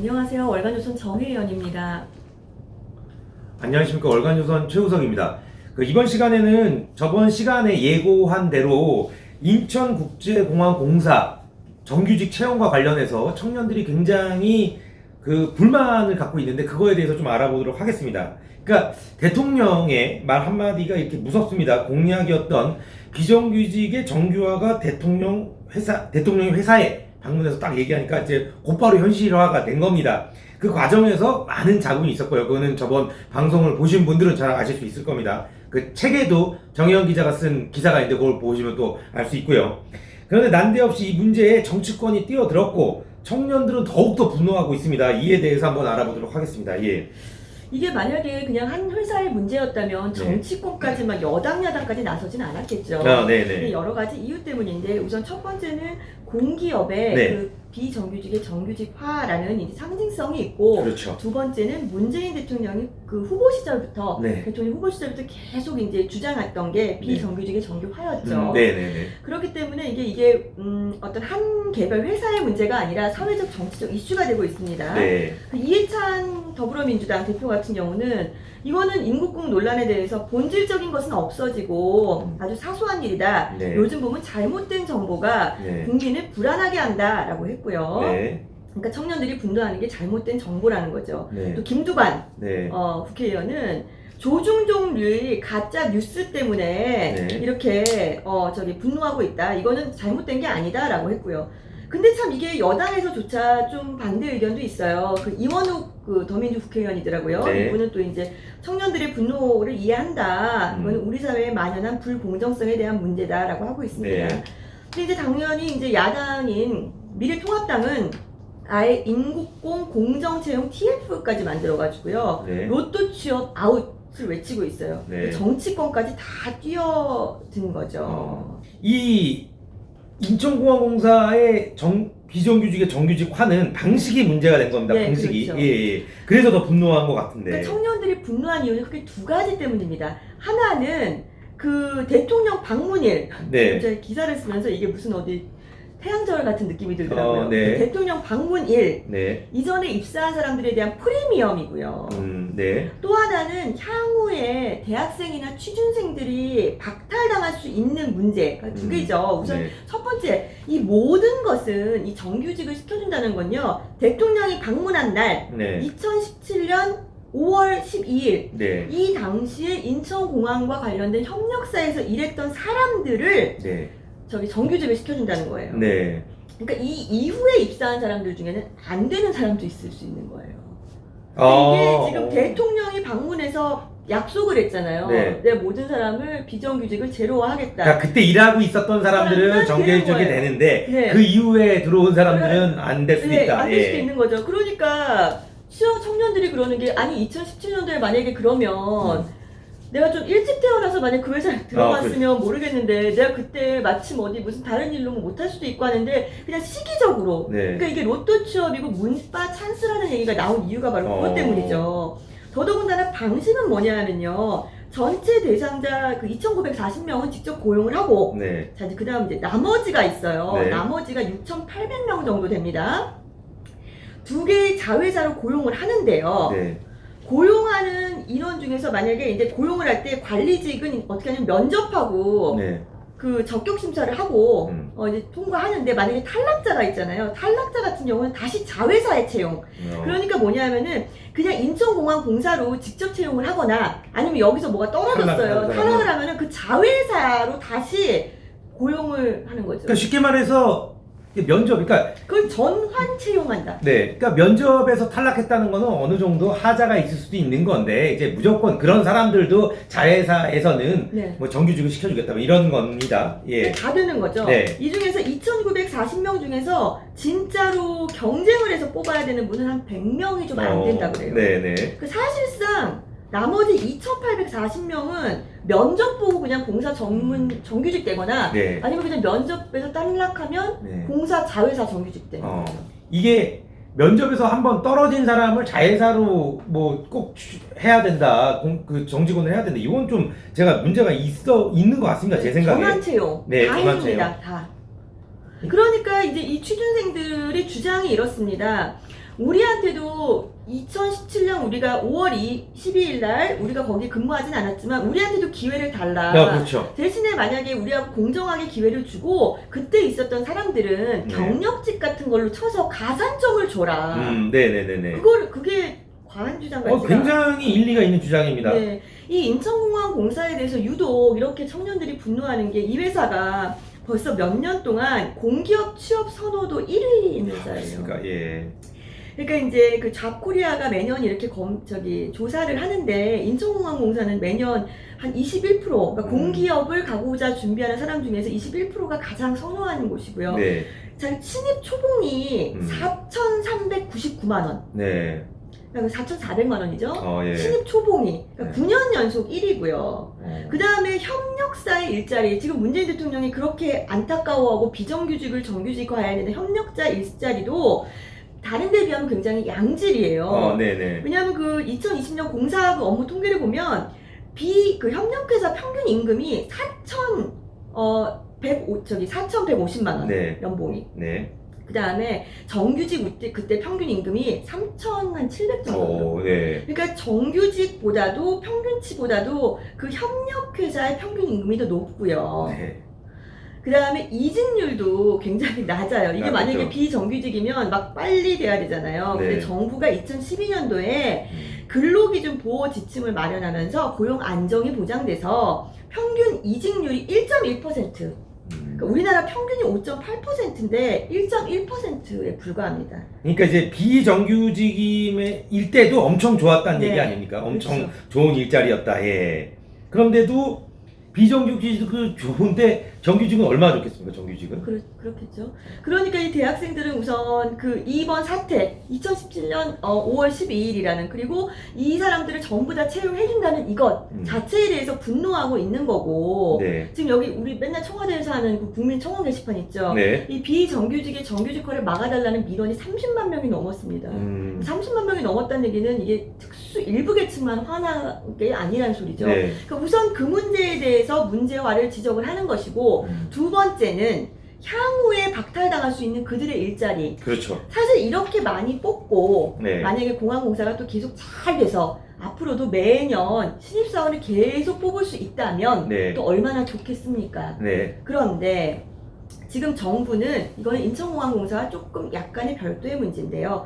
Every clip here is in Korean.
안녕하세요. 월간조선 정혜연입니다. 안녕하십니까. 월간조선 최우석입니다. 이번 시간에는 저번 시간에 예고한 대로 인천국제공항공사 정규직 채용과 관련해서 청년들이 굉장히 불만을 갖고 있는데 그거에 대해서 좀 알아보도록 하겠습니다. 그러니까 대통령의 말 한마디가 이렇게 무섭습니다. 공약이었던 비정규직의 정규화가 대통령이 회사에 방문해서 딱 얘기하니까 이제 곧바로 현실화가 된 겁니다. 그 과정에서 많은 잡음이 있었고요. 그거는 저번 방송을 보신 분들은 잘 아실 수 있을 겁니다. 그 책에도 정혜연 기자가 쓴 기사가 있는데 그걸 보시면 또 알 수 있고요. 그런데 난데없이 이 문제에 정치권이 뛰어들었고 청년들은 더욱더 분노하고 있습니다. 이에 대해서 한번 알아보도록 하겠습니다. 예. 이게 만약에 그냥 한 회사의 문제였다면 정치권까지 막 여당 야당까지 나서진 않았겠죠. 네네. 여러 가지 이유 때문인데 우선 첫 번째는 공기업의 그 비정규직의 정규직화라는 이제 상징성이 있고, 그렇죠. 두 번째는 문재인 대통령이 그 후보 시절부터 대통령 후보 시절부터 계속 이제 주장했던 게 비정규직의 정규화였죠. 네네네. 그렇기 때문에 이게 어떤 한 개별 회사의 문제가 아니라 사회적 정치적 이슈가 되고 있습니다. 네. 이해찬 더불어민주당 대표 같은 경우는 이거는 인국공 논란에 대해서 본질적인 것은 없어지고 아주 사소한 일이다. 요즘 보면 잘못된 정보가 국민을 불안하게 한다라고 했고요. 그러니까 청년들이 분노하는 게 잘못된 정보라는 거죠. 또 김두관 국회의원은 조중동류의 가짜 뉴스 때문에 이렇게 분노하고 있다. 이거는 잘못된 게 아니다라고 했고요. 근데 참 이게 여당에서조차 좀 반대 의견도 있어요. 이원욱 더민주 국회의원이더라고요. 이분은 또 이제 청년들의 분노를 이해한다. 이거는 우리 사회에 만연한 불공정성에 대한 문제다라고 하고 있습니다. 근데 이제 당연히 이제 야당인 미래통합당은 아예 인국공 공정채용 TF까지 만들어가지고요. 로또 취업 아웃을 외치고 있어요. 정치권까지 다 뛰어든 거죠. 이 인천공항공사의 비정규직의 정규직화는 방식이 문제가 된 겁니다. 방식이. 그렇죠. 그래서 더 분노한 것 같은데. 그러니까 청년들이 분노한 이유는 크게 두 가지 때문입니다. 하나는 그 대통령 방문일. 제가 기사를 쓰면서 이게 무슨 어디 태양절 같은 느낌이 들더라고요. 대통령 방문일. 이전에 입사한 사람들에 대한 프리미엄이고요. 또 하나는 향후에 대학생이나 취준생들이 박탈당할 수 있는 문제. 두 개죠. 우선 첫 번째, 이 모든 것은 이 정규직을 시켜준다는 건요. 대통령이 방문한 날 2017년 5월 12일 이 당시에 인천공항과 관련된 협력사에서 일했던 사람들을 정규직을 시켜준다는 거예요. 그러니까 이 이후에 입사한 사람들 중에는 안 되는 사람도 있을 수 있는 거예요. 이게 지금 대통령이 방문해서 약속을 했잖아요. 내 모든 사람을 비정규직을 제로화하겠다. 그러니까 그때 일하고 있었던 사람들은 정규직이 되는데 그 이후에 들어온 사람들은 안 될 수도 있다. 안 될 수도 있는 거죠. 그러니까 청년들이 그러는 게 아니 2017년도에 만약에 그러면 내가 좀 일찍 태어나서 만약 그 회사에 들어갔으면 모르겠는데 내가 그때 마침 어디 무슨 다른 일로 못할 수도 있고 하는데 그냥 시기적으로 그러니까 이게 로또 취업이고 문바 찬스라는 얘기가 나온 이유가 바로 그것 때문이죠. 더더군다나 방식은 뭐냐면요. 전체 대상자 2,940명은 직접 고용을 하고 자 이제 그다음 이제 나머지가 있어요. 나머지가 6,800명 정도 됩니다. 두 개의 자회사로 고용을 하는데요. 고용하는 인원 중에서 만약에 이제 고용을 할 때 관리직은 어떻게 하냐면 면접하고 그 적격 심사를 하고 이제 통과하는데 만약에 탈락자가 있잖아요. 탈락자 같은 경우는 다시 자회사에 채용. 그러니까 뭐냐면은 그냥 인천공항공사로 직접 채용을 하거나 아니면 여기서 뭐가 떨어졌어요. 탈락을 하면은 그 자회사로 다시 고용을 하는 거죠. 그러니까 쉽게 말해서 면접, 그러니까 그걸 전환 채용한다. 그러니까 면접에서 탈락했다는 거는 어느 정도 하자가 있을 수도 있는 건데 이제 무조건 그런 사람들도 자회사에서는 뭐 정규직을 시켜주겠다 뭐 이런 겁니다. 다 되는 거죠. 이 중에서 2,940명 중에서 진짜로 경쟁을 해서 뽑아야 되는 분은 한 100명이 좀 안 된다 그래요. 그 사실상 나머지 2,840명은 면접 보고 그냥 공사 정규직 되거나 아니면 그냥 면접에서 탈락하면 공사 자회사 정규직 되는 거예요. 이게 면접에서 한번 떨어진 사람을 자회사로 뭐 꼭 해야 된다, 그 정직원을 해야 된다. 이건 좀 제가 문제가 있는 것 같습니다. 제 생각에. 전환 채용 다 해줍니다. 다. 그러니까 이제 이 취준생들의 주장이 이렇습니다. 우리한테도 2017년 우리가 5월 12일 날 우리가 거기 근무하진 않았지만 우리한테도 기회를 달라. 그렇죠. 대신에 만약에 우리하고 공정하게 기회를 주고 그때 있었던 사람들은 네. 경력직 같은 걸로 쳐서 가산점을 줘라. 네네네네. 그게 과한 주장 같지가. 굉장히 일리가 있는 주장입니다. 네. 이 인천공항 공사에 대해서 유독 이렇게 청년들이 분노하는 게 이 회사가 벌써 몇 년 동안 공기업 취업 선호도 1위인 회사예요. 그러니까 예. 그러니까 이제 그 잡코리아가 매년 이렇게 조사를 하는데 인천공항공사는 매년 한 21%, 그러니까 공기업을 가고자 준비하는 사람 중에서 21%가 가장 선호하는 곳이고요. 네. 자, 신입 초봉이 4,399만 원. 네. 그러니까 4,400만 원이죠. 예. 신입 초봉이. 그러니까 네. 9년 연속 1위고요. 그 다음에 협력사의 일자리. 지금 문재인 대통령이 그렇게 안타까워하고 비정규직을 정규직화해야 되는데 협력자 일자리도 다른 데 비하면 굉장히 양질이에요. 네네. 왜냐하면 그 2020년 공사 그 업무 통계를 보면 그 협력회사 평균 임금이 4,150만 원. 네. 연봉이. 네. 그 다음에 정규직 그때 평균 임금이 3,700 정도. 네. 그러니까 정규직보다도 평균치보다도 그 협력회사의 평균 임금이 더 높고요. 네. 그 다음에 이직률도 굉장히 낮아요. 이게 만약에 그렇죠. 비정규직이면 막 빨리 돼야 되잖아요. 네. 근데 정부가 2012년도에 근로기준 보호 지침을 마련하면서 고용 안정이 보장돼서 평균 이직률이 1.1%. 그러니까 우리나라 평균이 5.8%인데 1.1%에 불과합니다. 그러니까 이제 비정규직일 때도 엄청 좋았다는 네. 얘기 아닙니까? 엄청 그렇죠. 좋은 일자리였다. 예. 그런데도 비정규직은 좋은데 정규직은 얼마나 좋겠습니까? 정규직은? 그렇겠죠. 그러니까 이 대학생들은 우선 그 이번 사태 2017년 5월 12일이라는 그리고 이 사람들을 전부 다 채용해준다는 이것 자체에 대해서 분노하고 있는 거고 네. 지금 여기 우리 맨날 청와대에서 하는 그 국민 청원 게시판 있죠. 네. 이 비정규직의 정규직화를 막아달라는 민원이 30만 명이 넘었습니다. 30만 명이 넘었다는 얘기는 이게 특수 일부 계층만 화난 게 아니라는 소리죠. 네. 그러니까 우선 그 문제에 대해서 문제화를 지적을 하는 것이고 두 번째는 향후에 박탈당할 수 있는 그들의 일자리. 그렇죠. 사실 이렇게 많이 뽑고 네. 만약에 공항공사가 또 계속 잘 돼서 앞으로도 매년 신입사원을 계속 뽑을 수 있다면 네. 또 얼마나 좋겠습니까? 네. 그런데 지금 정부는 이거는 인천공항공사가 조금 약간의 별도의 문제인데요.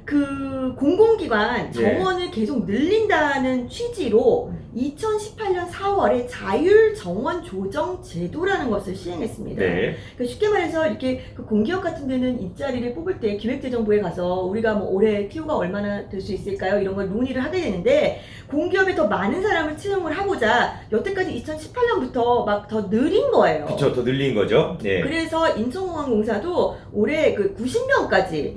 그 공공기관 정원을 계속 늘린다는 취지로 2018년 4월에 자율 정원 조정 제도라는 것을 시행했습니다. 네. 그러니까 쉽게 말해서 이렇게 그 공기업 같은 데는 일자리를 뽑을 때 기획재정부에 가서 우리가 뭐 올해 PO가 얼마나 될 수 있을까요? 이런 걸 논의를 하게 되는데 공기업에 더 많은 사람을 채용을 하고자 여태까지 2018년부터 막 더 늘린 거예요. 그렇죠. 더 늘린 거죠. 네. 그래서 인천공항공사도 올해 그 90명까지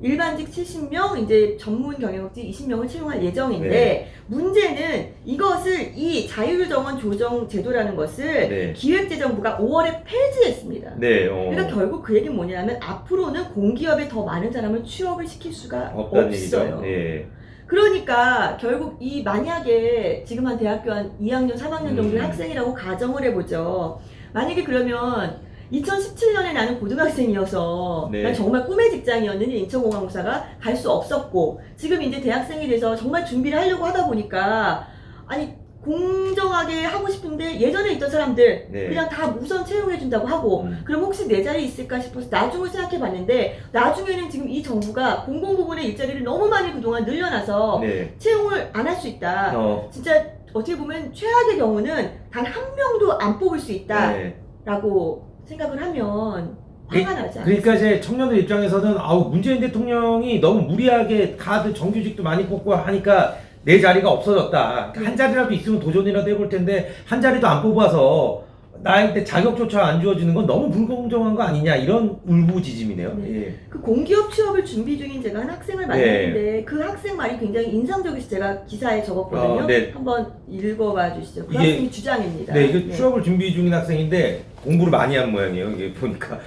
일반직 70명, 이제 전문 경영직 20명을 채용할 예정인데 네. 문제는 이것을 이 자율정원 조정 제도라는 것을 네. 기획재정부가 5월에 폐지했습니다. 네. 그러니까 결국 그 얘기는 뭐냐면 앞으로는 공기업에 더 많은 사람을 취업을 시킬 수가 없다는 없어요. 얘기죠. 네. 그러니까 결국 이 만약에 지금 한 대학교 한 2학년, 3학년 정도의 학생이라고 가정을 해보죠. 만약에 그러면 2017년에 나는 고등학생이어서 네. 난 정말 꿈의 직장이었는데 인천공항공사가 갈 수 없었고 지금 이제 대학생이 돼서 정말 준비를 하려고 하다 보니까 아니 공정하게 하고 싶은데 예전에 있던 사람들 네. 그냥 다 우선 채용해준다고 하고 그럼 혹시 내 자리에 있을까 싶어서 나중을 생각해봤는데 나중에는 지금 이 정부가 공공부문의 일자리를 너무 많이 그동안 늘려놔서 네. 채용을 안 할 수 있다. 진짜 어떻게 보면 최악의 경우는 단 한 명도 안 뽑을 수 있다라고 생각을 하면 화가 나지 않아요? 그러니까 이제 청년들 입장에서는 문재인 대통령이 너무 무리하게 카드 정규직도 많이 뽑고 하니까 내 자리가 없어졌다. 한 자리라도 있으면 도전이라도 해볼 텐데 한 자리도 안 뽑아서 나한테 자격조차 안 주어지는 건 너무 불공정한 거 아니냐 이런 울부짖음이네요. 네. 예. 그 공기업 취업을 준비 중인 제가 한 학생을 만났는데 그 학생 말이 굉장히 인상적이어서 제가 기사에 적었거든요. 네. 한번 읽어봐 주시죠. 그 이게- 학생이 주장입니다. 네, 이게 취업을 준비 중인 학생인데 공부를 많이 한 모양이에요. 이게 보니까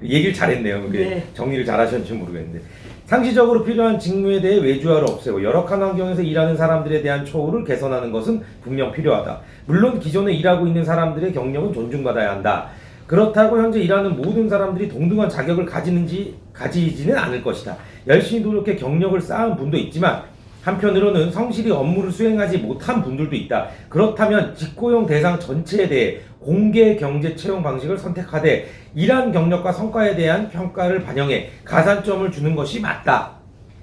얘기를 잘했네요. 이게 네. 정리를 잘하셨는지 모르겠는데. 상시적으로 필요한 직무에 대해 외주화를 없애고 열악한 환경에서 일하는 사람들에 대한 처우를 개선하는 것은 분명 필요하다. 물론 기존에 일하고 있는 사람들의 경력은 존중받아야 한다. 그렇다고 현재 일하는 모든 사람들이 동등한 자격을 가지지는 않을 것이다. 열심히 노력해 경력을 쌓은 분도 있지만 한편으로는 성실히 업무를 수행하지 못한 분들도 있다. 그렇다면 직고용 대상 전체에 대해 공개 경제 채용 방식을 선택하되 일한 경력과 성과에 대한 평가를 반영해 가산점을 주는 것이 맞다.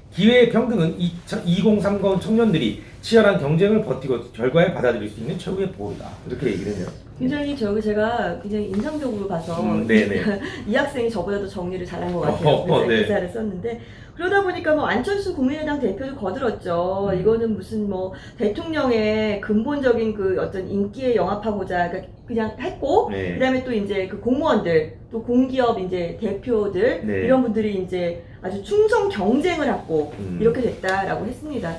기회의 평등은 2030 청년들이 치열한 경쟁을 버티고 결과에 받아들일 수 있는 최후의 보호다. 이렇게 얘기를 해요. 굉장히 제가 굉장히 인상적으로 봐서 네네. 이 학생이 저보다도 정리를 잘한 것 같아요. 그래서 네. 기사를 썼는데 그러다 보니까 뭐 안철수 국민의당 대표도 거들었죠. 이거는 무슨 뭐 대통령의 근본적인 그 어떤 인기에 영합하고자 그냥 했고 네. 그다음에 또 이제 그 공무원들 또 공기업 이제 대표들 네. 이런 분들이 이제 아주 충성 경쟁을 하고 이렇게 됐다라고 했습니다.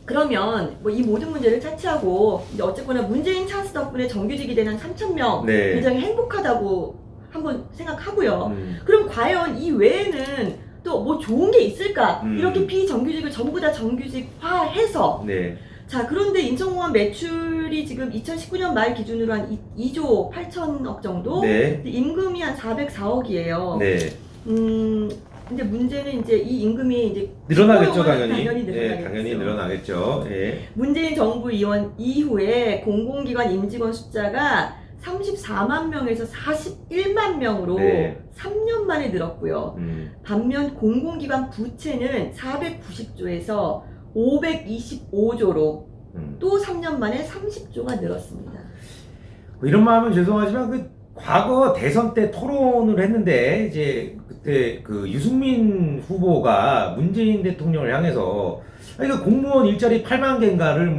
그러면 뭐 이 모든 문제를 차치하고 이제 어쨌거나 문재인 찬스 덕분에 정규직이 된 한 3,000명 네. 굉장히 행복하다고 한번 생각하고요. 그럼 과연 이 외에는 또 뭐 좋은 게 있을까? 이렇게 비정규직을 전부 다 정규직화해서 네. 자 그런데 인천공항 매출이 지금 2019년 말 기준으로 한 2조 8천억 정도? 네. 임금이 한 404억이에요. 네. 근데 문제는 이제 이 임금이 이제 늘어나겠죠, 직고용은 당연히. 늘어나겠죠. 네, 당연히 늘어나겠죠. 예. 문재인 정부 이원 이후에 공공기관 임직원 숫자가 34만 명에서 41만 명으로 네. 3년 만에 늘었고요. 반면 공공기관 부채는 490조에서 525조로 또 3년 만에 30조가 늘었습니다. 뭐 이런 말 하면 죄송하지만 그 과거 대선 때 토론을 했는데 이제 그때 그 유승민 후보가 문재인 대통령을 향해서 그러니까 공무원 일자리 8만 개인가를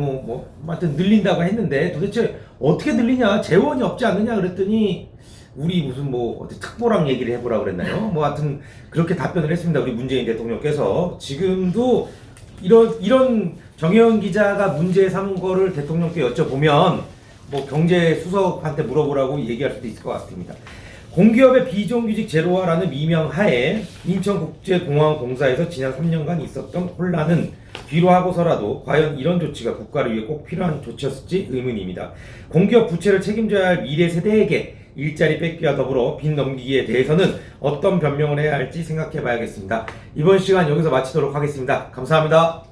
하여튼 늘린다고 했는데 도대체 어떻게 늘리냐 재원이 없지 않느냐 그랬더니 우리 무슨 어디 특보랑 얘기를 해보라 그랬나요? 하여튼 그렇게 답변을 했습니다. 우리 문재인 대통령께서 지금도 이런 정혜원 기자가 문제 삼은 거를 대통령께 여쭤보면 경제 수석한테 물어보라고 얘기할 수도 있을 것 같습니다. 공기업의 비정규직 제로화라는 미명하에 인천국제공항공사에서 지난 3년간 있었던 혼란은 뒤로 하고서라도 과연 이런 조치가 국가를 위해 꼭 필요한 조치였을지 의문입니다. 공기업 부채를 책임져야 할 미래 세대에게 일자리 뺏기와 더불어 빚 넘기기에 대해서는 어떤 변명을 해야 할지 생각해 봐야겠습니다. 이번 시간 여기서 마치도록 하겠습니다. 감사합니다.